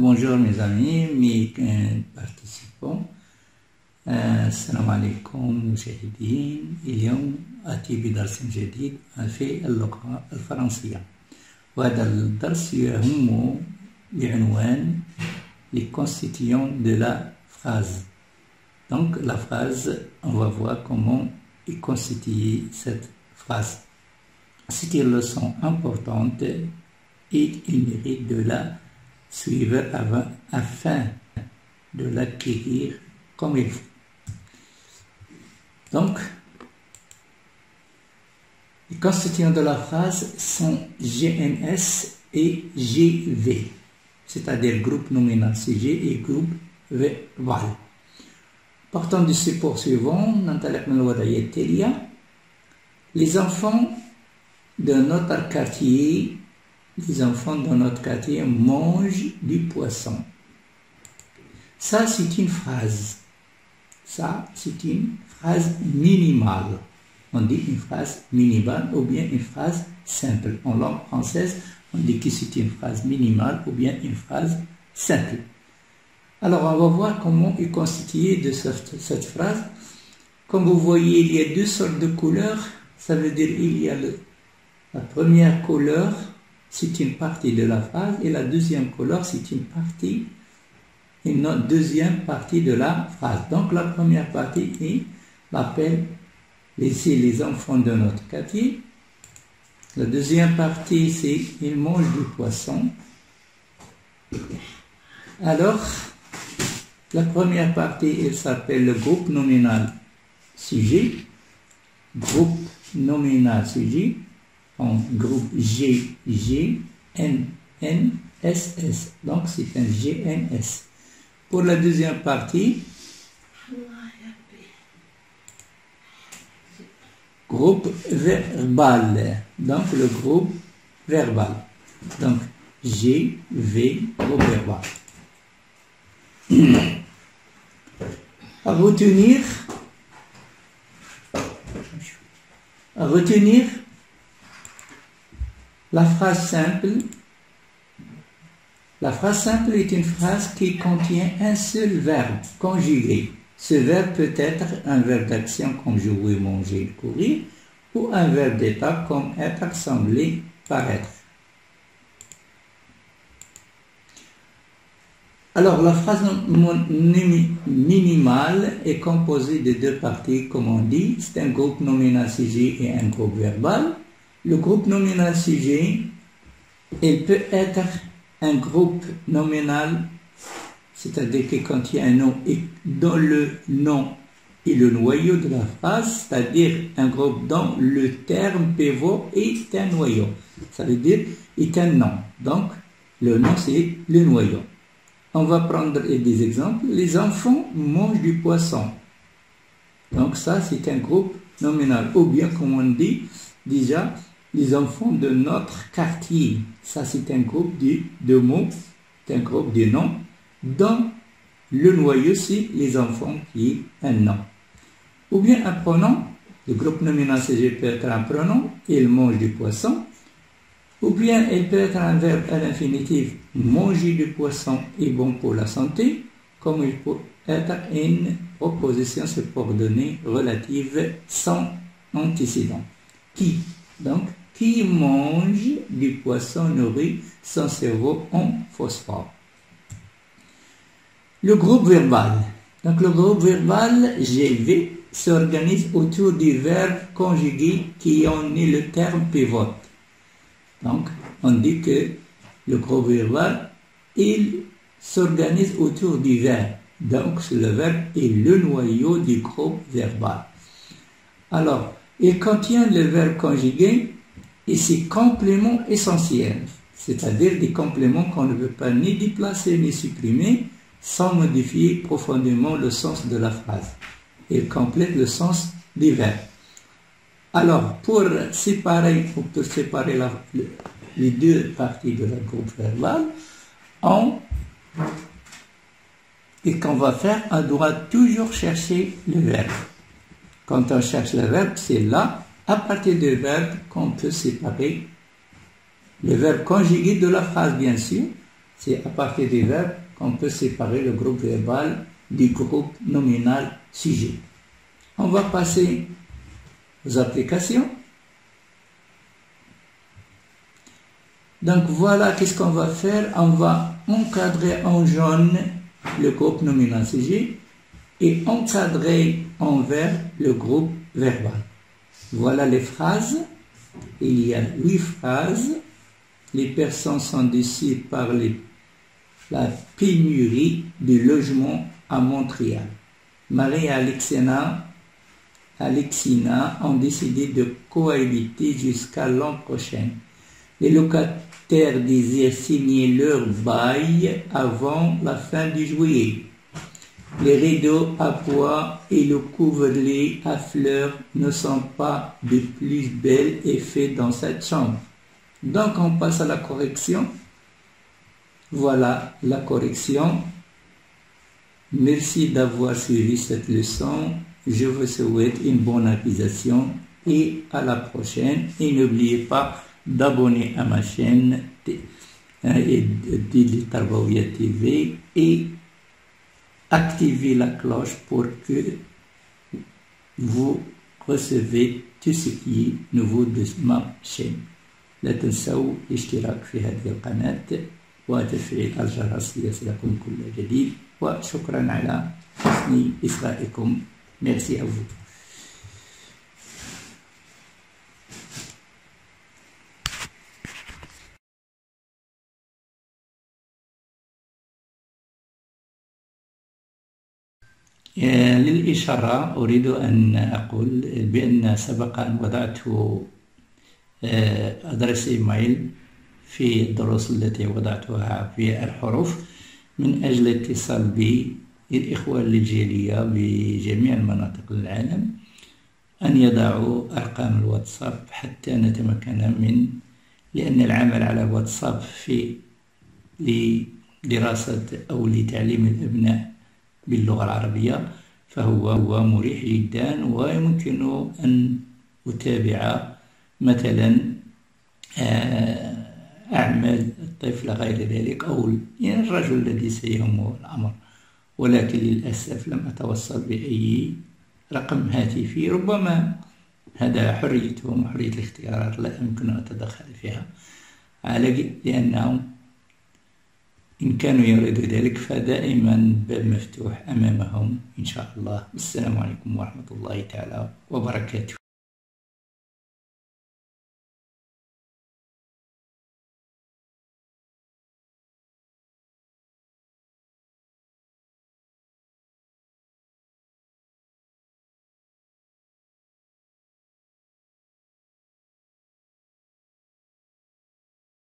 Bonjour mes amis, mes participants. السلام عليكم مشاهدين. اليوم آتي بدرس جديد في اللغة الفرنسية، وهذا الدرس يهم بعنوان les constituants de la phrase. Donc la phrase, on va voir comment est constituée cette phrase. C'est une leçon importante et il mérite de la suivre afin de l'acquérir comme il faut. Donc, les constituants de la phrase sont GNS et GV, c'est-à-dire groupe nominal sujet et groupe verbal. Partant du support suivant, les enfants de notre quartier mangent du poisson. Ça, c'est une phrase. Ça, c'est une phrase minimale. On dit une phrase minimale ou bien une phrase simple. En langue française, on dit que c'est une phrase minimale ou bien une phrase simple. Alors, on va voir comment est constituée de cette phrase. Comme vous voyez, il y a deux sortes de couleurs. Ça veut dire qu'il y a la première couleur, c'est une partie de la phrase, et la deuxième couleur, c'est une deuxième partie de la phrase. Donc la première partie est l'appel les enfants de notre quartier. La deuxième partie, c'est ils mangent du poisson. Alors, la première partie, elle s'appelle le groupe nominal sujet. Groupe nominal sujet. En groupe G, G, N, N, S, S. Donc c'est un GNS. Pour la deuxième partie, groupe verbal. Donc le groupe verbal. Donc G, V, groupe verbal. À retenir la phrase simple. La phrase simple est une phrase qui contient un seul verbe conjugué. Ce verbe peut être un verbe d'action comme jouer, manger, courir, ou un verbe d'état comme être, sembler, paraître. Alors, la phrase minimale est composée de deux parties, comme on dit. C'est un groupe nominal sujet et un groupe verbal. Le groupe nominal sujet, il peut être un groupe nominal, c'est-à-dire qui contient un nom et dont le nom est le noyau de la phrase, c'est-à-dire un groupe dont le terme pivot est un noyau. Ça veut dire est un nom. Donc, le nom, c'est le noyau. On va prendre des exemples. Les enfants mangent du poisson. Donc, ça, c'est un groupe nominal. Ou bien, comme on dit déjà, les enfants de notre quartier. Ça, c'est un groupe de mots, c'est un groupe de noms. Dans le noyau, c'est les enfants qui est un nom. Ou bien un pronom. Le groupe nominal sujet peut être un pronom. Il mange du poisson. Ou bien il peut être un verbe à l'infinitif. Manger du poisson est bon pour la santé. Comme il peut être une proposition subordonnée relative sans antécédent. Qui? Donc, qui mange du poisson nourrit son cerveau en phosphore. Le groupe verbal. Donc, le groupe verbal GV s'organise autour du verbe conjugué qui en est le terme pivot. Donc, on dit que le groupe verbal, il s'organise autour du verbe. Donc, le verbe est le noyau du groupe verbal. Alors, il contient le verbe conjugué et ses compléments essentiels, c'est-à-dire des compléments qu'on ne veut pas ni déplacer ni supprimer sans modifier profondément le sens de la phrase. Il complète le sens des verbes. Alors, pour séparer les deux parties de la groupe verbal, et qu'on va faire, on doit toujours chercher le verbe. Quand on cherche le verbe, c'est là, à partir du verbe, qu'on peut séparer le verbe conjugué de la phrase, bien sûr, C'est à partir du verbe qu'on peut séparer le groupe verbal du groupe nominal sujet. On va passer aux applications. Donc voilà qu'est-ce qu'on va faire. On va encadrer en jaune le groupe nominal sujet et encadrer en vert le groupe verbal. Voilà les phrases. Il y a 8 phrases. Les personnes sont déçues par la pénurie du logement à Montréal. Marie et Alexina ont décidé de cohabiter jusqu'à l'an prochain. Les locataires désirent signer leur bail avant la fin du juillet. Les rideaux à bois et le couvre-lit à fleurs ne sont pas de plus bel effet dans cette chambre. Donc on passe à la correction. Voilà la correction. Merci d'avoir suivi cette leçon. Je vous souhaite une bonne application et à la prochaine. Et n'oubliez pas d'abonner à ma chaîne Dil Tarbawiya TV et activer la cloche pour que vous recevez tout ce qui est nouveau de ma chaîne. لا تنسوا الاشتراك في هذه القناة وتفعيل الجرس ليصلكم كل جديد وشكرا على حسن إصغائكم. Merci à vous. للإشارة أريد أن أقول بأن سبق أن وضعت أدرس إيميل في الدروس التي وضعتها في الحروف من أجل الاتصال بالإخوة الجالية بجميع المناطق العالم أن يضعوا أرقام الواتساب حتى نتمكن لأن العمل على الواتساب لدراسة أو لتعليم الأبناء باللغة العربية فهو مريح جدا ويمكن أن أتابع مثلا أعمال الطفل غير ذلك أو الرجل الذي سيهمه الأمر، ولكن للأسف لم أتوصل بأي رقم هاتفي. ربما هذا حريتهم وحرية الاختيار لا يمكن أن أتدخل فيها، لأنهم إن كانوا يريدوا ذلك فدائما باب مفتوح أمامهم إن شاء الله. السلام عليكم ورحمة الله تعالى وبركاته.